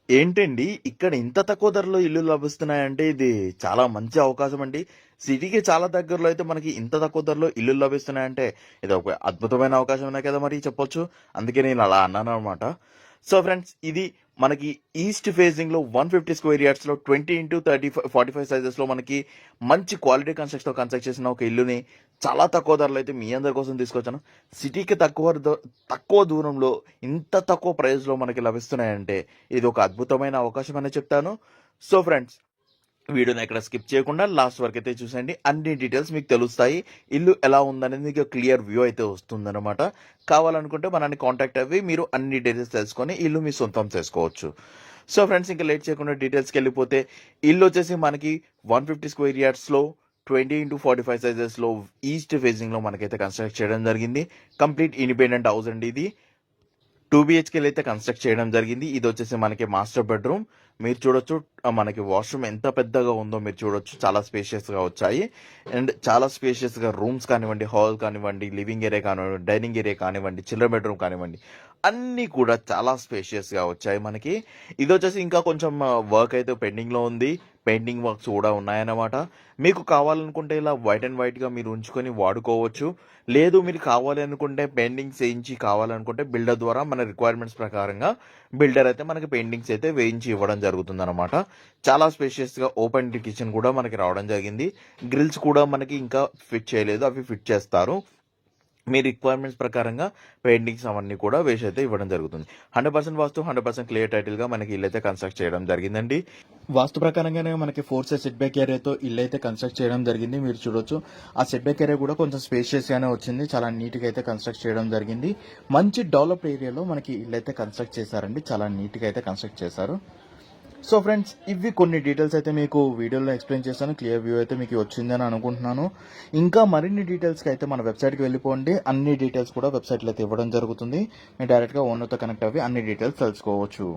ఏంటండి ఇక్కడ ఇంత తక్కువ ధరలో ఇల్లు లభిస్తున్నాయంటే ఇది చాలా మంచి అవకాశం అండి. సిటీకి చాలా దగ్గరలో అయితే మనకి ఇంత తక్కువ ధరలో ఇల్లు లభిస్తున్నాయంటే ఇది ఒక అద్భుతమైన అవకాశమనే కదా మరి చెప్పొచ్చు. అందుకే నేను అలా అన్నాననమాట. సో ఫ్రెండ్స్, ఇది మనకి ఈస్ట్ ఫేజింగ్లో 150 స్క్వేర్ యార్డ్స్లో 20x30 45 సైజెస్లో మనకి మంచి క్వాలిటీ కన్స్ట్రక్షన్తో కన్స్ట్రక్ట్ చేసిన ఒక ఇల్లుని చాలా తక్కువ ధరలో అయితే మీ అందరి కోసం తీసుకొచ్చాను. సిటీకి తక్కువ దూరంలో ఇంత తక్కువ ప్రైస్లో మనకి లభిస్తున్నాయంటే ఇది ఒక అద్భుతమైన అవకాశం అని చెప్తాను. సో ఫ్రెండ్స్, వీడియోని ఎక్కడ స్కిప్ చేయకుండా లాస్ట్ వరకు అయితే చూసండి. అన్ని డీటెయిల్స్ మీకు తెలుస్తాయి. ఇల్లు ఎలా ఉందనేది మీకు క్లియర్ వ్యూ అయితే వస్తుందన్నమాట. కావాలనుకుంటే మనల్ని కాంటాక్ట్ అవ్వి మీరు అన్ని డీటెయిల్స్ తెలుసుకొని ఇల్లు మీ సొంతం చేసుకోవచ్చు. సో ఫ్రెండ్స్, ఇంకా లేట్ చేయకుండా డీటెయిల్స్కి వెళ్ళిపోతే, ఇల్లు వచ్చేసి మనకి 150 స్క్వేర్ యార్డ్స్లో 20x45 సైజెస్లో ఈస్ట్ ఫేజింగ్లో మనకైతే కన్స్ట్రక్ట్ చేయడం జరిగింది. కంప్లీట్ ఇండిపెండెంట్ హౌస్ అండి ఇది. 2 BHKలు అయితే కన్స్ట్రక్ట్ చేయడం జరిగింది. ఇది వచ్చేసి మనకి మాస్టర్ బెడ్రూమ్. మీరు చూడొచ్చు, మనకి వాష్రూమ్ ఎంత పెద్దగా ఉందో మీరు చూడొచ్చు. చాలా స్పేషియస్గా వచ్చాయి. అండ్ చాలా స్పేషియస్గా రూమ్స్ కానివ్వండి, హాల్ కానివ్వండి, లివింగ్ ఏరియా కానివ్వండి, డైనింగ్ ఏరియా కానివ్వండి, చిల్డ్రన్ బెడ్రూమ్ కానివ్వండి, అన్నీ కూడా చాలా స్పేషియస్గా వచ్చాయి మనకి. ఇది వచ్చేసి ఇంకా కొంచెం వర్క్ అయితే పెండింగ్లో ఉంది. పెయింటింగ్ వర్క్స్ కూడా ఉన్నాయన్నమాట. మీకు కావాలనుకుంటే ఇలా వైట్ అండ్ వైట్గా మీరు ఉంచుకొని వాడుకోవచ్చు. లేదు మీరు కావాలి అనుకుంటే పెయింటింగ్స్ వేయించి కావాలనుకుంటే బిల్డర్ ద్వారా మన రిక్వైర్మెంట్స్ ప్రకారంగా బిల్డర్ అయితే మనకి పెయింటింగ్స్ అయితే వేయించి ఇవ్వడం జరుగుతుంది అనమాట. చాలా స్పేషియస్గా ఓపెన్ కిచెన్ కూడా మనకి రావడం జరిగింది. గ్రిల్స్ కూడా మనకి ఇంకా ఫిట్ చేయలేదు, అవి ఫిట్ చేస్తారు. మీ రిక్వైర్మెంట్స్ ప్రకారంగా పెయింటింగ్స్ అవన్నీ కూడా వేసి అయితే ఇవ్వడం జరుగుతుంది. 100% వాస్తు, 100% క్లియర్ టైటిల్గా మనకి ఇల్లు అయితే కన్స్ట్రక్ట్ చేయడం జరిగిందండి. వాస్తు ప్రకారంగానే మనకి 4 సైడ్ సెట్ బ్యాక్ ఏరియాతో ఇల్లు అయితే కన్స్ట్రక్ట్ చేయడం జరిగింది. మీరు చూడొచ్చు, ఆ సెట్ బ్యాక్ ఏరియా కూడా కొంచెం స్పేషియస్గానే వచ్చింది. చాలా నీట్గా అయితే కన్స్ట్రక్ట్ చేయడం జరిగింది. మంచి డెవలప్డ్ ఏరియాలో మనకి ఇల్లు అయితే కన్స్ట్రక్ట్ చేశారండి. చాలా నీట్గా అయితే కన్స్ట్రక్ట్ చేశారు. సో ఫ్రెండ్స్, ఇవి కొన్ని డీటెయిల్స్ అయితే మీకు వీడియోలో ఎక్స్ప్లెయిన్ చేశాను. క్లియర్ వ్యూ అయితే మీకు వచ్చిందని అనుకుంటున్నాను. ఇంకా మరిన్ని డీటెయిల్స్కి అయితే మన వెబ్సైట్కి వెళ్ళిపోండి. అన్ని డీటెయిల్స్ కూడా వెబ్సైట్లో అయితే ఇవ్వడం జరుగుతుంది. మీరు డైరెక్ట్గా ఓనర్తో కనెక్ట్ అవ్వి అన్ని డీటెయిల్స్ తెలుసుకోవచ్చు.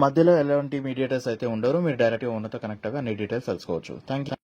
మధ్యలో ఎలాంటి మీడియేటర్స్ అయితే ఉండరు. మీరు డైరెక్ట్గా ఓనర్తో కనెక్ట్ అవ్వి అన్ని డీటెయిల్స్ తెలుసుకోవచ్చు. Thank you.